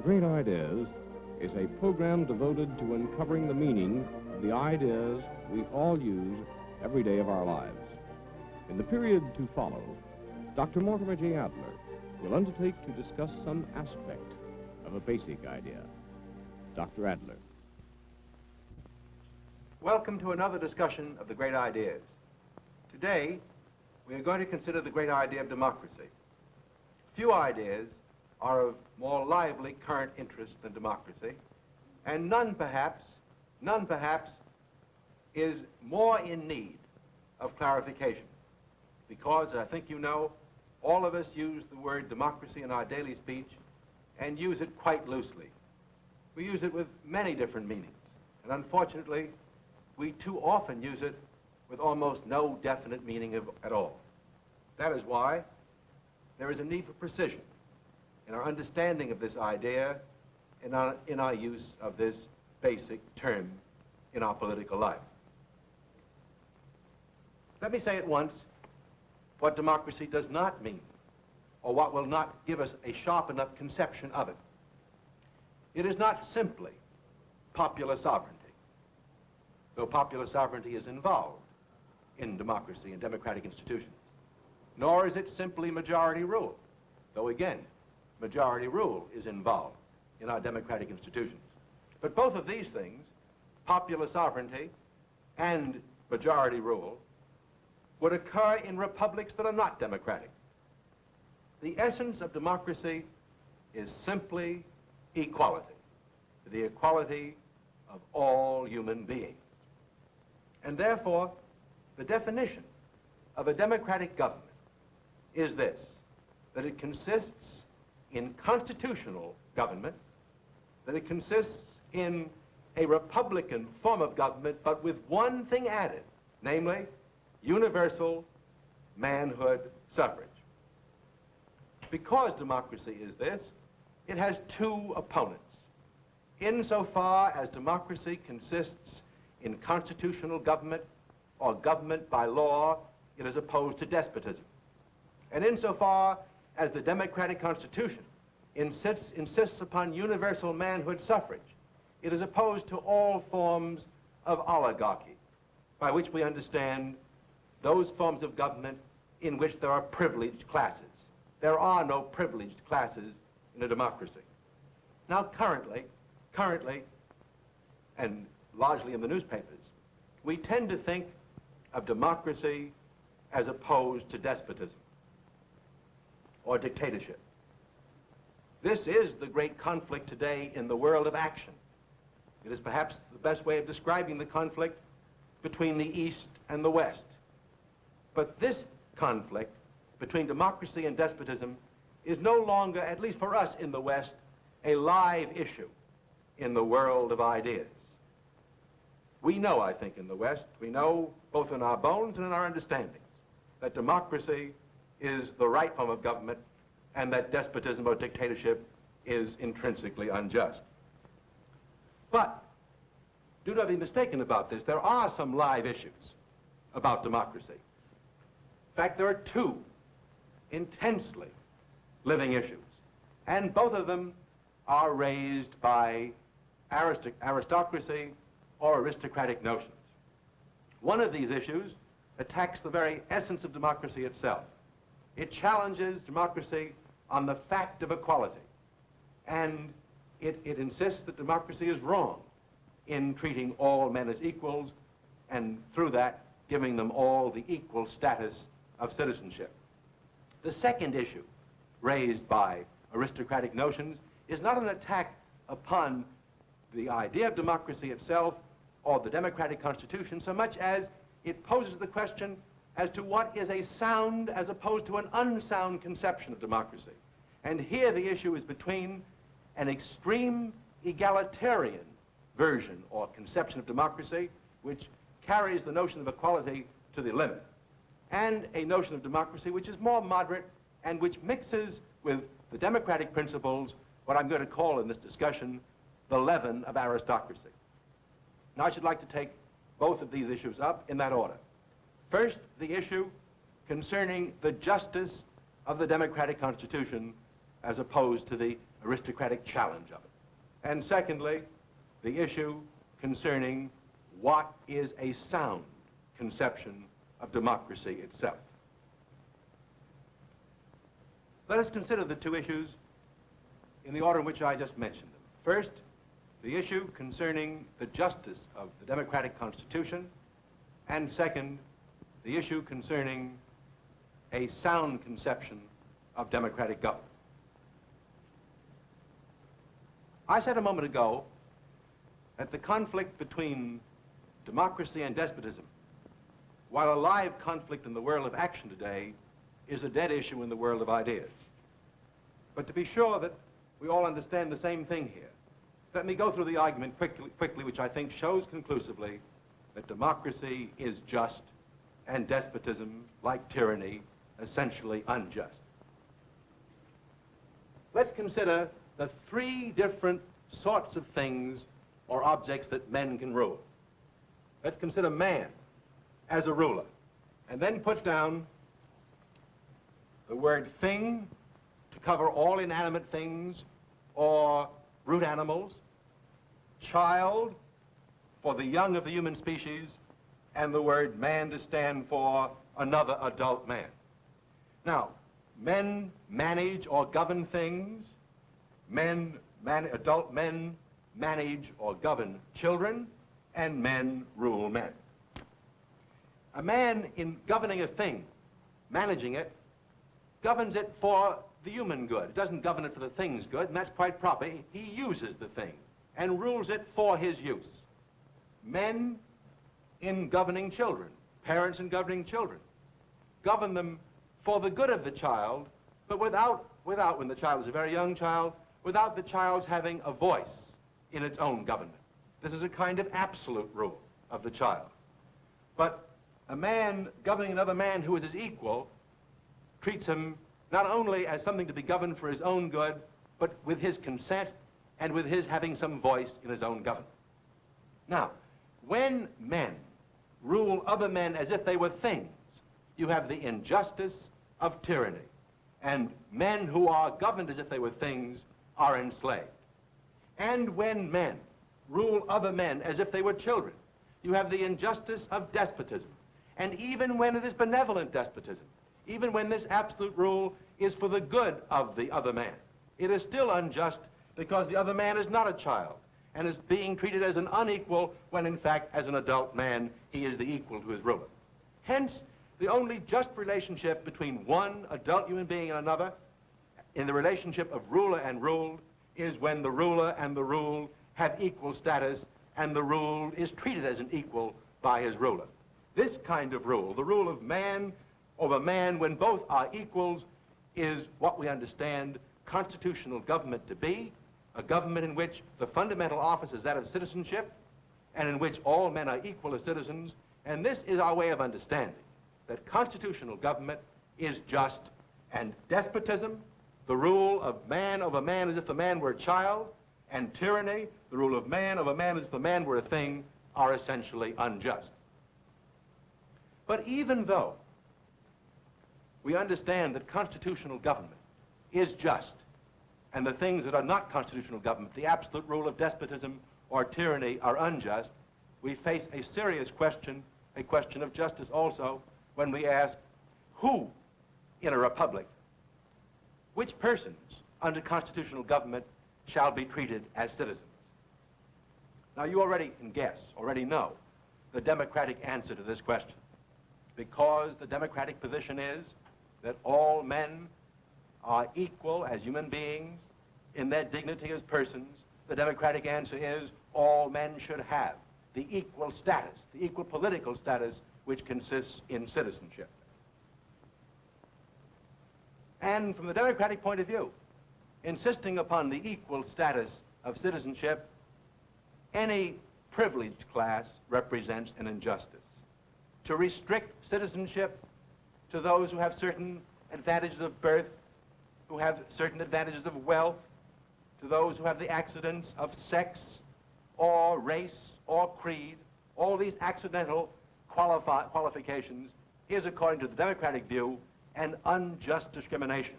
Great Ideas is a program devoted to uncovering the meaning of the ideas we all use every day of our lives. In the period to follow, Dr. Mortimer J. Adler will undertake to discuss some aspect of a basic idea. Dr. Adler. Welcome to another discussion of the great ideas. Today, we are going to consider the great idea of democracy. Few ideas are of more lively current interest than democracy, and none perhaps is more in need of clarification, because I think you know, all of us use the word democracy in our daily speech and use it quite loosely. We use it with many different meanings, and unfortunately, we too often use it with almost no definite meaning at all. That is why there is a need for precision in our understanding of this idea, in our use of this basic term in our political life. Let me say at once what democracy does not mean, or what will not give us a sharp enough conception of it. It is not simply popular sovereignty, though popular sovereignty is involved in democracy and democratic institutions. Nor is it simply majority rule, though again, majority rule is involved in our democratic institutions. But both of these things, popular sovereignty and majority rule, would occur in republics that are not democratic. The essence of democracy is simply equality, the equality of all human beings. And therefore, the definition of a democratic government is this, that it consists in constitutional government, that it consists in a republican form of government, but with one thing added, namely universal manhood suffrage. Because democracy is this, it has two opponents. Insofar as democracy consists in constitutional government or government by law, it is opposed to despotism. And insofar as the democratic constitution insists upon universal manhood suffrage, it is opposed to all forms of oligarchy, by which we understand those forms of government in which there are privileged classes. There are no privileged classes in a democracy. Now currently, and largely in the newspapers, we tend to think of democracy as opposed to despotism or dictatorship. This is the great conflict today in the world of action. It is perhaps the best way of describing the conflict between the East and the West. But this conflict between democracy and despotism is no longer, at least for us in the West, a live issue in the world of ideas. We know, I think, in the West, we know both in our bones and in our understandings that democracy is the right form of government and that despotism or dictatorship is intrinsically unjust. But do not be mistaken about this. There are some live issues about democracy. In fact, there are two intensely living issues, and both of them are raised by aristocracy or aristocratic notions. One of these issues attacks the very essence of democracy itself. It challenges democracy on the fact of equality, and it insists that democracy is wrong in treating all men as equals and through that giving them all the equal status of citizenship. The second issue raised by aristocratic notions is not an attack upon the idea of democracy itself or the democratic constitution so much as it poses the question as to what is a sound as opposed to an unsound conception of democracy. And here the issue is between an extreme egalitarian version or conception of democracy, which carries the notion of equality to the limit, and a notion of democracy which is more moderate and which mixes with the democratic principles what I'm going to call in this discussion the leaven of aristocracy. Now I should like to take both of these issues up in that order. First, the issue concerning the justice of the democratic constitution as opposed to the aristocratic challenge of it. And secondly, the issue concerning what is a sound conception of democracy itself. Let us consider the two issues in the order in which I just mentioned them. First, the issue concerning the justice of the democratic constitution, and second, the issue concerning a sound conception of democratic government. I said a moment ago that the conflict between democracy and despotism, while a live conflict in the world of action today, is a dead issue in the world of ideas. But to be sure that we all understand the same thing here, let me go through the argument quickly, which I think shows conclusively that democracy is just and despotism, like tyranny, essentially unjust. Let's consider the three different sorts of things or objects that men can rule. Let's consider man as a ruler, and then put down the word thing to cover all inanimate things or brute animals, child for the young of the human species, and the word man to stand for another adult man. Now, men manage or govern things, adult men manage or govern children, and men rule men. A man, in governing a thing, managing it, governs it for the human good. It doesn't govern it for the thing's good, and that's quite proper. He uses the thing and rules it for his use. Men, in governing children, parents in governing children, govern them for the good of the child, but without, when the child is a very young child, without the child's having a voice in its own government. This is a kind of absolute rule of the child. But a man governing another man who is his equal treats him not only as something to be governed for his own good, but with his consent and with his having some voice in his own government. Now, when men rule other men as if they were things, you have the injustice of tyranny, and men who are governed as if they were things are enslaved. And when men rule other men as if they were children, you have the injustice of despotism. And even when it is benevolent despotism, even when this absolute rule is for the good of the other man, it is still unjust because the other man is not a child and is being treated as an unequal when in fact as an adult man he is the equal to his ruler. Hence, the only just relationship between one adult human being and another in the relationship of ruler and ruled is when the ruler and the ruled have equal status and the ruled is treated as an equal by his ruler. This kind of rule, the rule of man over man when both are equals, is what we understand constitutional government to be, a government in which the fundamental office is that of citizenship and in which all men are equal as citizens, and this is our way of understanding that constitutional government is just, and despotism, the rule of man over man as if the man were a child, and tyranny, the rule of man over man as if the man were a thing, are essentially unjust. But even though we understand that constitutional government is just, and the things that are not constitutional government, the absolute rule of despotism or tyranny, are unjust, we face a serious question, a question of justice also, when we ask who in a republic, which persons under constitutional government shall be treated as citizens. Now you already can guess, already know, the democratic answer to this question. Because the democratic position is that all men are equal as human beings in their dignity as persons, the democratic answer is all men should have the equal status, the equal political status which consists in citizenship. And from the democratic point of view, insisting upon the equal status of citizenship, any privileged class represents an injustice. To restrict citizenship to those who have certain advantages of birth, who have certain advantages of wealth, to those who have the accidents of sex or race or creed, all these accidental qualifications is, according to the democratic view, an unjust discrimination,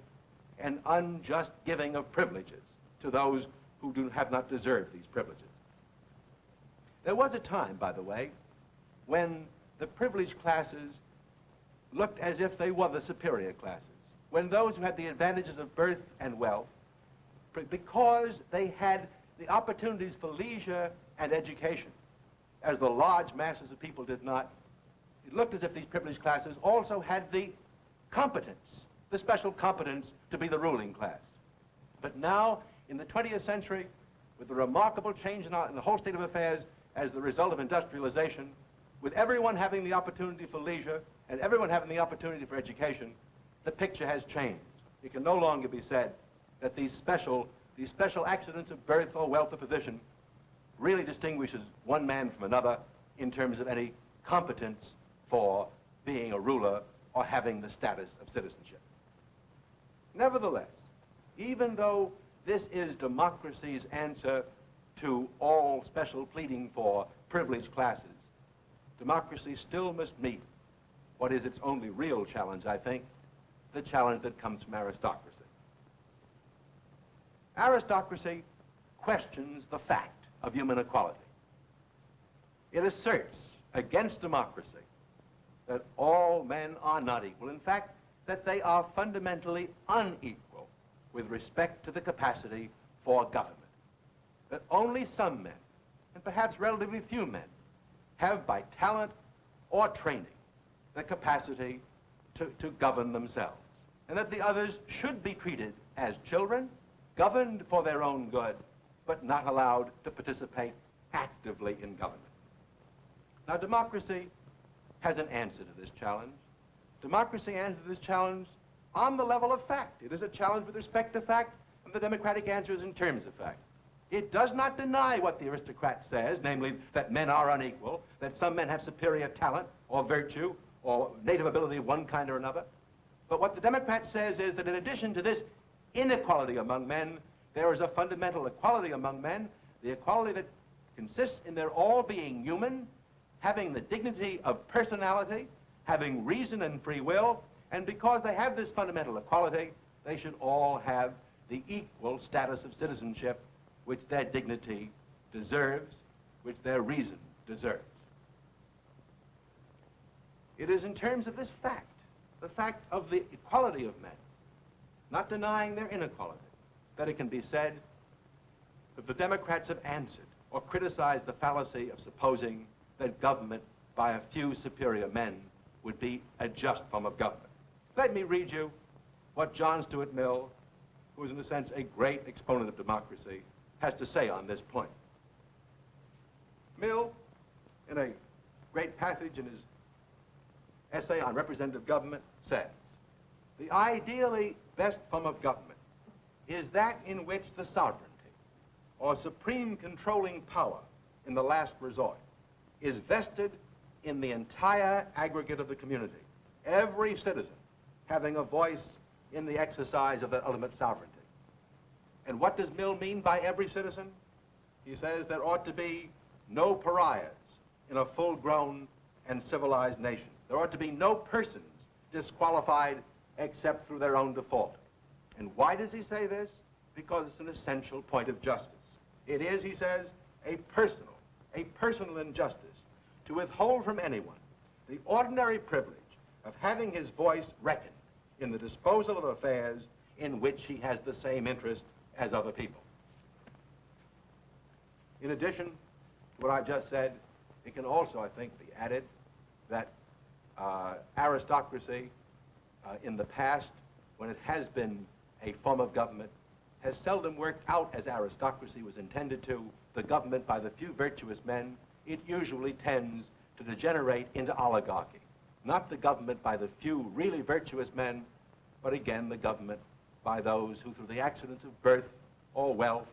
an unjust giving of privileges to those who have not deserved these privileges. There was a time, by the way, when the privileged classes looked as if they were the superior classes, when those who had the advantages of birth and wealth, because they had the opportunities for leisure and education, as the large masses of people did not, it looked as if these privileged classes also had the competence, the special competence to be the ruling class. But now, in the 20th century, with the remarkable change in the whole state of affairs as the result of industrialization, with everyone having the opportunity for leisure and everyone having the opportunity for education, the picture has changed. It can no longer be said that these special accidents of birth or wealth or position really distinguishes one man from another in terms of any competence for being a ruler or having the status of citizenship. Nevertheless, even though this is democracy's answer to all special pleading for privileged classes, democracy still must meet what is its only real challenge, I think, the challenge that comes from aristocracy. Aristocracy questions the fact of human equality. It asserts against democracy that all men are not equal. In fact, that they are fundamentally unequal with respect to the capacity for government. That only some men, and perhaps relatively few men, have by talent or training the capacity to govern themselves. And that the others should be treated as children, governed for their own good, but not allowed to participate actively in government. Now, democracy has an answer to this challenge. Democracy answers this challenge on the level of fact. It is a challenge with respect to fact, and the democratic answer is in terms of fact. It does not deny what the aristocrat says, namely that men are unequal, that some men have superior talent or virtue or native ability of one kind or another. But what the Democrat says is that in addition to this inequality among men, there is a fundamental equality among men, the equality that consists in their all being human, having the dignity of personality, having reason and free will, and because they have this fundamental equality, they should all have the equal status of citizenship which their dignity deserves, which their reason deserves. It is in terms of this fact, the fact of the equality of men, not denying their inequality, that it can be said that the Democrats have answered or criticized the fallacy of supposing that government by a few superior men would be a just form of government. Let me read you what John Stuart Mill, who is in a sense a great exponent of democracy, has to say on this point. Mill, in a great passage in his essay on representative government, says, "The ideally best form of government is that in which the sovereignty, or supreme controlling power in the last resort, is vested in the entire aggregate of the community, every citizen having a voice in the exercise of that ultimate sovereignty." And what does Mill mean by every citizen? He says there ought to be no pariahs in a full-grown and civilized nation. There ought to be no persons disqualified except through their own default. And why does he say this? Because it's an essential point of justice. It is, he says, a personal injustice to withhold from anyone the ordinary privilege of having his voice reckoned in the disposal of affairs in which he has the same interest as other people. In addition to what I've just said, It can also, I think, be added that aristocracy in the past, when it has been a form of government, has seldom worked out as aristocracy was intended to. The government by the few virtuous men, it usually tends to degenerate into oligarchy. Not the government by the few really virtuous men, but again the government by those who through the accidents of birth or wealth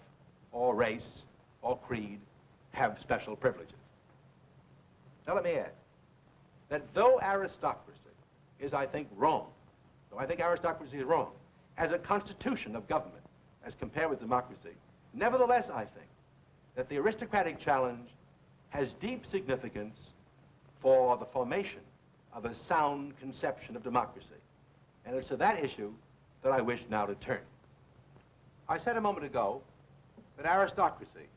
or race or creed have special privileges. Now let me add that though aristocracy is, I think, wrong, though I think aristocracy is wrong as a constitution of government as compared with democracy, nevertheless I think that the aristocratic challenge has deep significance for the formation of a sound conception of democracy. And it's to that issue that I wish now to turn. I said a moment ago that aristocracy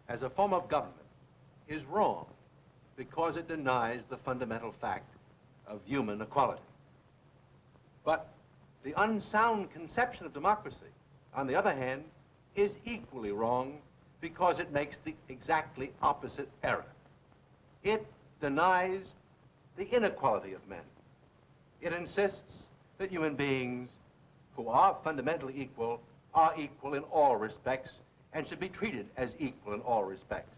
as a form of government is wrong because it denies the fundamental fact of human equality. But the unsound conception of democracy, on the other hand, is equally wrong because it makes the exactly opposite error. It denies the inequality of men. It insists that human beings who are fundamentally equal are equal in all respects and should be treated as equal in all respects.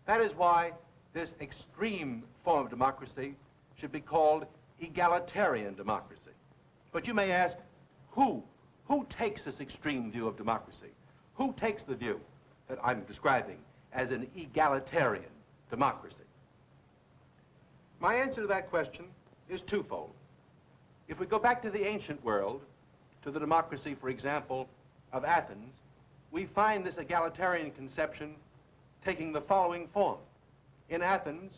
That is why this extreme form of democracy should be called egalitarian democracy. But you may ask, who takes this extreme view of democracy? Who takes the view that I'm describing as an egalitarian democracy? My answer to that question is twofold. If we go back to the ancient world, to the democracy, for example, of Athens, we find this egalitarian conception taking the following form. In Athens,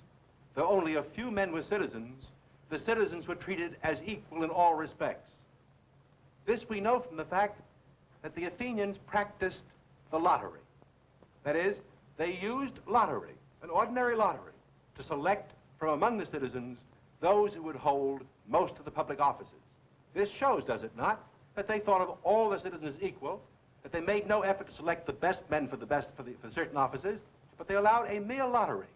though only a few men were citizens, the citizens were treated as equal in all respects. This we know from the fact that the Athenians practiced the lottery. That is, they used lottery, an ordinary lottery, to select from among the citizens those who would hold most of the public offices. This shows, does it not, that they thought of all the citizens as equal, that they made no effort to select the best men for certain offices, but they allowed a mere lottery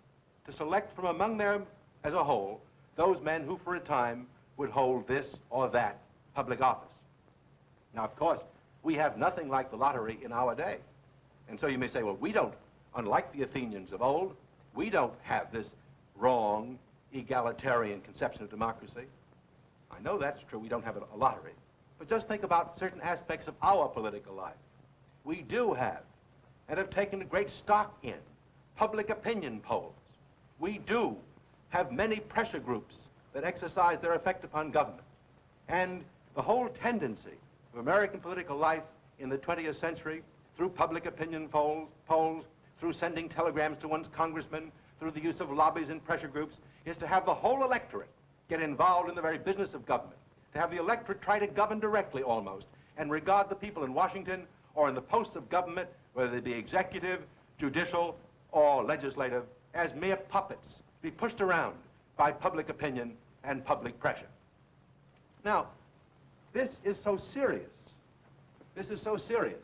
to select from among them as a whole those men who for a time would hold this or that public office. Now, of course, we have nothing like the lottery in our day. And so you may say, well, we don't, unlike the Athenians of old, we don't have this wrong egalitarian conception of democracy. I know that's true, we don't have a lottery. But just think about certain aspects of our political life. We do have, and have taken a great stock in, public opinion polls. We do have many pressure groups that exercise their effect upon government. And the whole tendency of American political life in the 20th century, through public opinion polls, through sending telegrams to one's congressman, through the use of lobbies and pressure groups, is to have the whole electorate get involved in the very business of government, to have the electorate try to govern directly almost, and regard the people in Washington or in the posts of government, whether they be executive, judicial, or legislative, as mere puppets, to be pushed around by public opinion and public pressure. Now, this is so serious. This is so serious.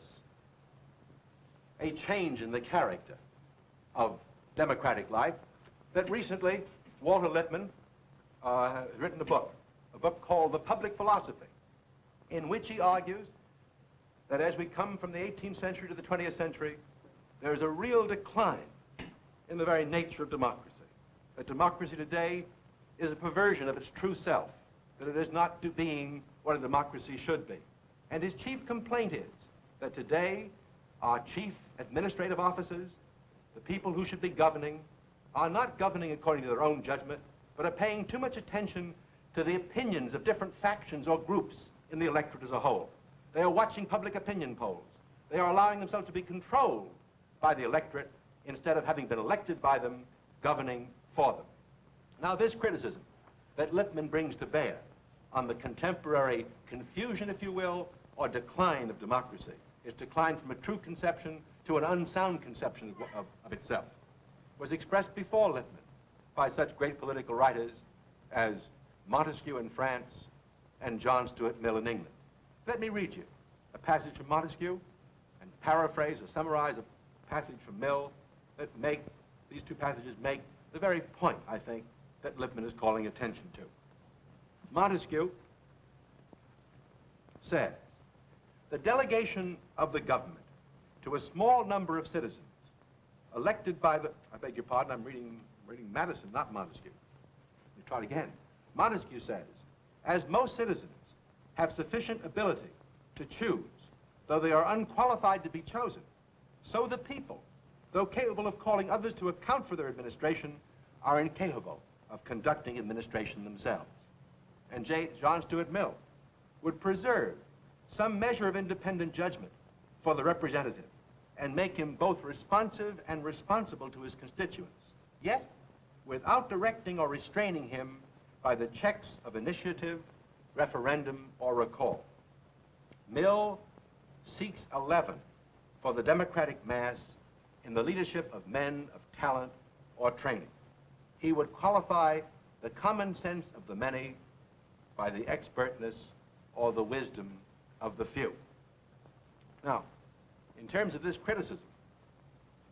A change in the character of democratic life that recently Walter Lippmann has written a book called The Public Philosophy, in which he argues that as we come from the 18th century to the 20th century, there is a real decline in the very nature of democracy. That democracy today is a perversion of its true self, that it is not being what a democracy should be. And his chief complaint is that today our chief administrative officers, the people who should be governing, are not governing according to their own judgment, but are paying too much attention to the opinions of different factions or groups in the electorate as a whole. They are watching public opinion polls. They are allowing themselves to be controlled by the electorate instead of having been elected by them, governing for them. Now, this criticism that Lippmann brings to bear on the contemporary confusion, if you will, or decline of democracy, is decline from a true conception to an unsound conception of itself, was expressed before Lippmann by such great political writers as Montesquieu in France and John Stuart Mill in England. Let me read you a passage from Montesquieu and paraphrase or summarize a passage from Mill that these two passages make the very point, I think, that Luckman is calling attention to. Montesquieu says, the delegation of the government to a small number of citizens elected by the, I beg your pardon, I'm reading Madison, not Montesquieu. Let me try it again. Montesquieu says, as most citizens have sufficient ability to choose, though they are unqualified to be chosen, so the people, though capable of calling others to account for their administration, are incapable of conducting administration themselves. And John Stuart Mill would preserve some measure of independent judgment for the representative and make him both responsive and responsible to his constituents, yet without directing or restraining him by the checks of initiative, referendum, or recall. Mill seeks a leaven for the democratic mass in the leadership of men of talent or training. He would qualify the common sense of the many by the expertness or the wisdom of the few. Now, in terms of this criticism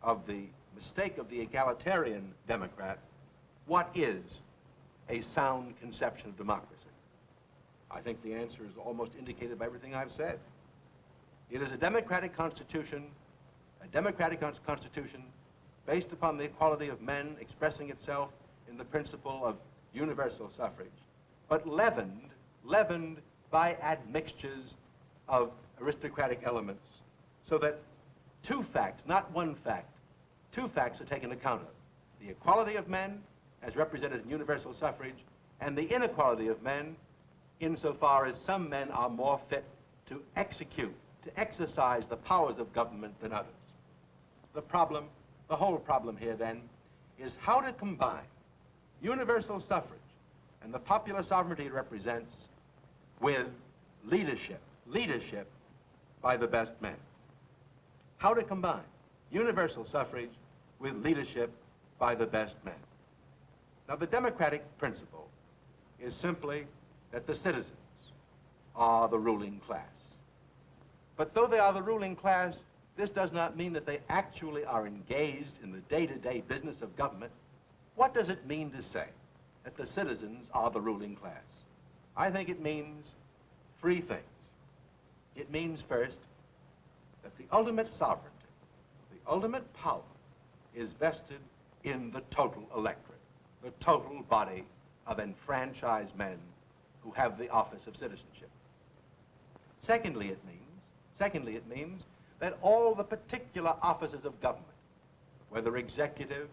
of the mistake of the egalitarian Democrat, what is a sound conception of democracy? I think the answer is almost indicated by everything I've said. It is a democratic constitution based upon the equality of men, expressing itself in the principle of universal suffrage, but leavened by admixtures of aristocratic elements, so that two facts, not one fact, two facts are taken account of. The equality of men, as represented in universal suffrage, and the inequality of men, insofar as some men are more fit to exercise the powers of government than others. The whole problem here then, is how to combine universal suffrage and the popular sovereignty it represents with leadership by the best men. How to combine universal suffrage with leadership by the best men. Now, the democratic principle is simply that the citizens are the ruling class. But though they are the ruling class, this does not mean that they actually are engaged in the day-to-day business of government. What does it mean to say that the citizens are the ruling class? I think it means three things. It means first that the ultimate sovereignty, the ultimate power is vested in the total electorate, the total body of enfranchised men who have the office of citizenship. Secondly, it means that all the particular offices of government, whether executive,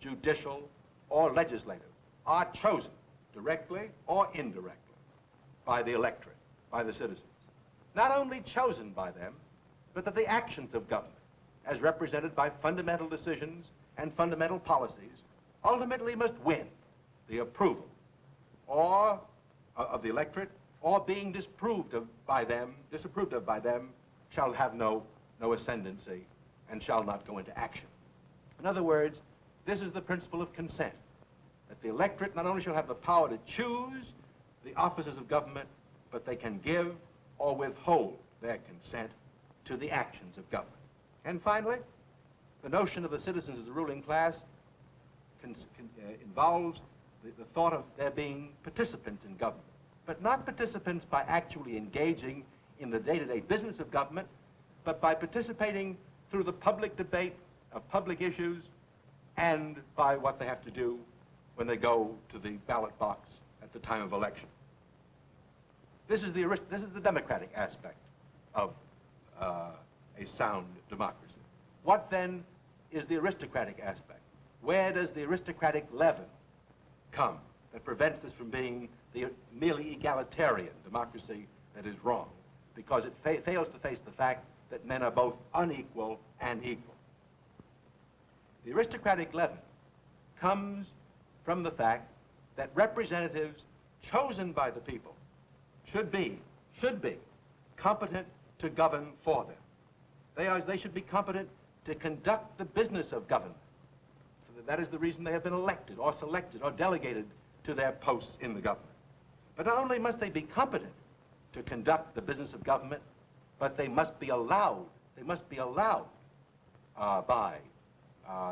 judicial, or legislative, are chosen directly or indirectly by the electorate, by the citizens. Not only chosen by them, but that the actions of government, as represented by fundamental decisions and fundamental policies, ultimately must win the approval or of the electorate, or being disapproved of by them, shall have no ascendancy and shall not go into action. In other words, this is the principle of consent, that the electorate not only shall have the power to choose the offices of government, but they can give or withhold their consent to the actions of government. And finally, the notion of the citizens as the ruling class involves the thought of their being participants in government, but not participants by actually engaging in the day-to-day business of government, but by participating through the public debate of public issues and by what they have to do when they go to the ballot box at the time of election. This is the democratic aspect of a sound democracy. What then is the aristocratic aspect? Where does the aristocratic leaven come that prevents us from being the merely egalitarian democracy that is wrong, because it fails to face the fact that men are both unequal and equal? The aristocratic leaven comes from the fact that representatives chosen by the people should be competent to govern for them. They should be competent to conduct the business of government. That is the reason they have been elected or selected or delegated to their posts in the government. But not only must they be competent to conduct the business of government, but they must be allowed by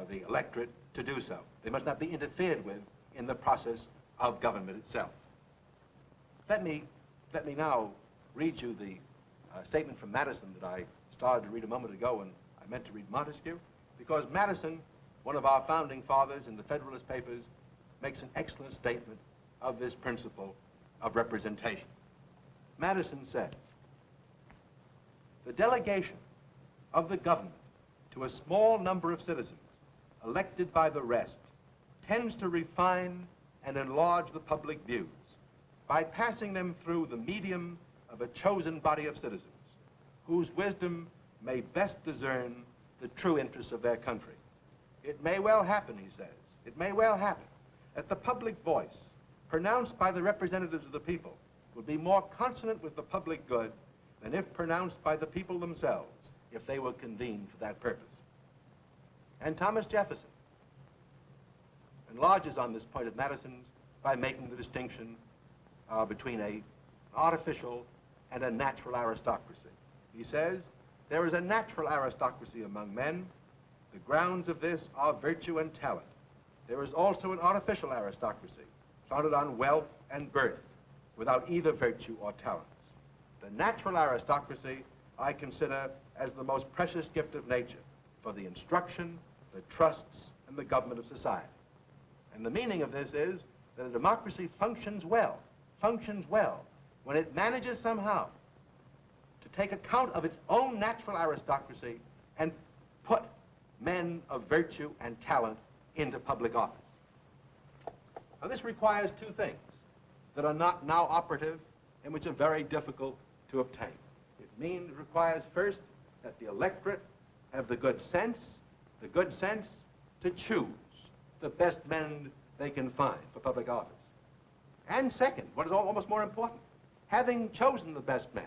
the electorate to do so. They must not be interfered with in the process of government itself. Let me now read you the statement from Madison that I started to read a moment ago, and I meant to read Montesquieu, because Madison, one of our founding fathers in the Federalist Papers, makes an excellent statement of this principle of representation. Madison says, "The delegation of the government to a small number of citizens elected by the rest tends to refine and enlarge the public views by passing them through the medium of a chosen body of citizens whose wisdom may best discern the true interests of their country. It may well happen," he says, "it may well happen that the public voice pronounced by the representatives of the people will be more consonant with the public good than if pronounced by the people themselves, if they were convened for that purpose." And Thomas Jefferson enlarges on this point of Madison's by making the distinction between an artificial and a natural aristocracy. He says, "There is a natural aristocracy among men. The grounds of this are virtue and talent. There is also an artificial aristocracy, founded on wealth and birth, without either virtue or talents. The natural aristocracy I consider as the most precious gift of nature for the instruction, the trusts, and the government of society." And the meaning of this is that a democracy functions well, when it manages somehow to take account of its own natural aristocracy and put men of virtue and talent into public office. Now, this requires two things that are not now operative and which are very difficult to obtain. It requires first that the electorate have the good sense to choose the best men they can find for public office. And second, what is almost more important, having chosen the best men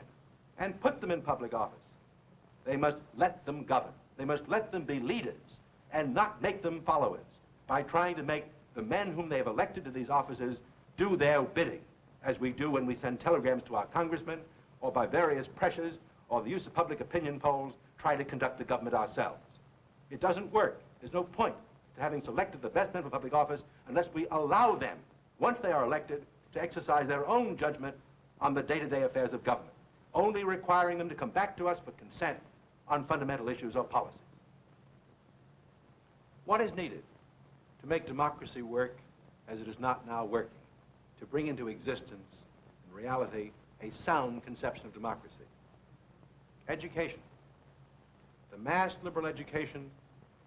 and put them in public office, they must let them govern. They must let them be leaders and not make them followers by trying to make the men whom they have elected to these offices do their bidding, as we do when we send telegrams to our congressmen, or by various pressures or the use of public opinion polls try to conduct the government ourselves. It doesn't work. There's no point to having selected the best men for public office unless we allow them, once they are elected, to exercise their own judgment on the day-to-day affairs of government, only requiring them to come back to us for consent on fundamental issues or policies. What is needed to make democracy work as it is not now working, to bring into existence, in reality, a sound conception of democracy? Education. The mass liberal education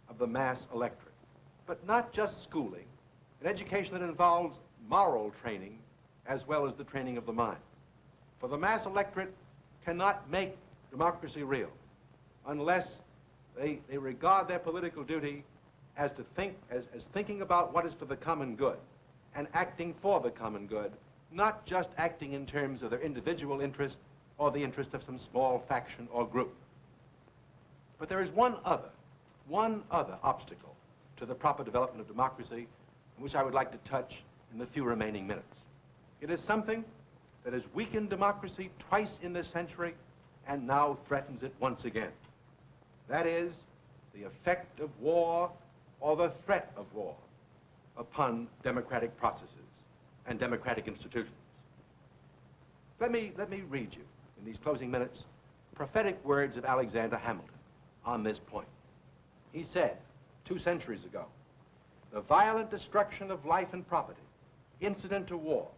of the mass electorate. But not just schooling, an education that involves moral training as well as the training of the mind. For the mass electorate cannot make democracy real unless they regard their political duty as thinking about what is for the common good and acting for the common good, not just acting in terms of their individual interest or the interest of some small faction or group. But there is one other obstacle to the proper development of democracy, which I would like to touch in the few remaining minutes. It is something that has weakened democracy twice in this century and now threatens it once again. That is the effect of war or the threat of war upon democratic processes and democratic institutions. Let me read you, in these closing minutes, prophetic words of Alexander Hamilton on this point. He said, 2 centuries ago, "The violent destruction of life and property, incident to war,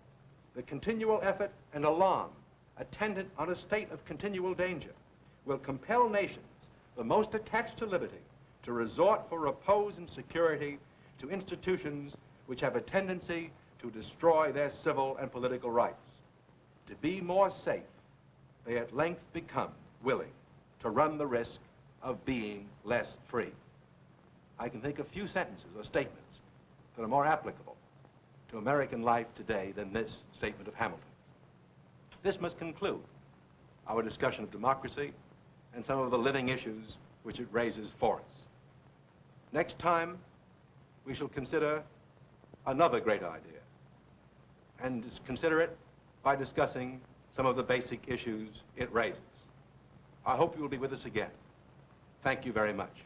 the continual effort and alarm attendant on a state of continual danger, will compel nations, the most attached to liberty, to resort for repose and security to institutions which have a tendency to destroy their civil and political rights. To be more safe, they at length become willing to run the risk of being less free." I can think of few sentences or statements that are more applicable to American life today than this statement of Hamilton. This must conclude our discussion of democracy and some of the living issues which it raises for us. Next time, we shall consider another great idea, and consider it by discussing some of the basic issues it raises. I hope you will be with us again. Thank you very much.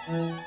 Thank you.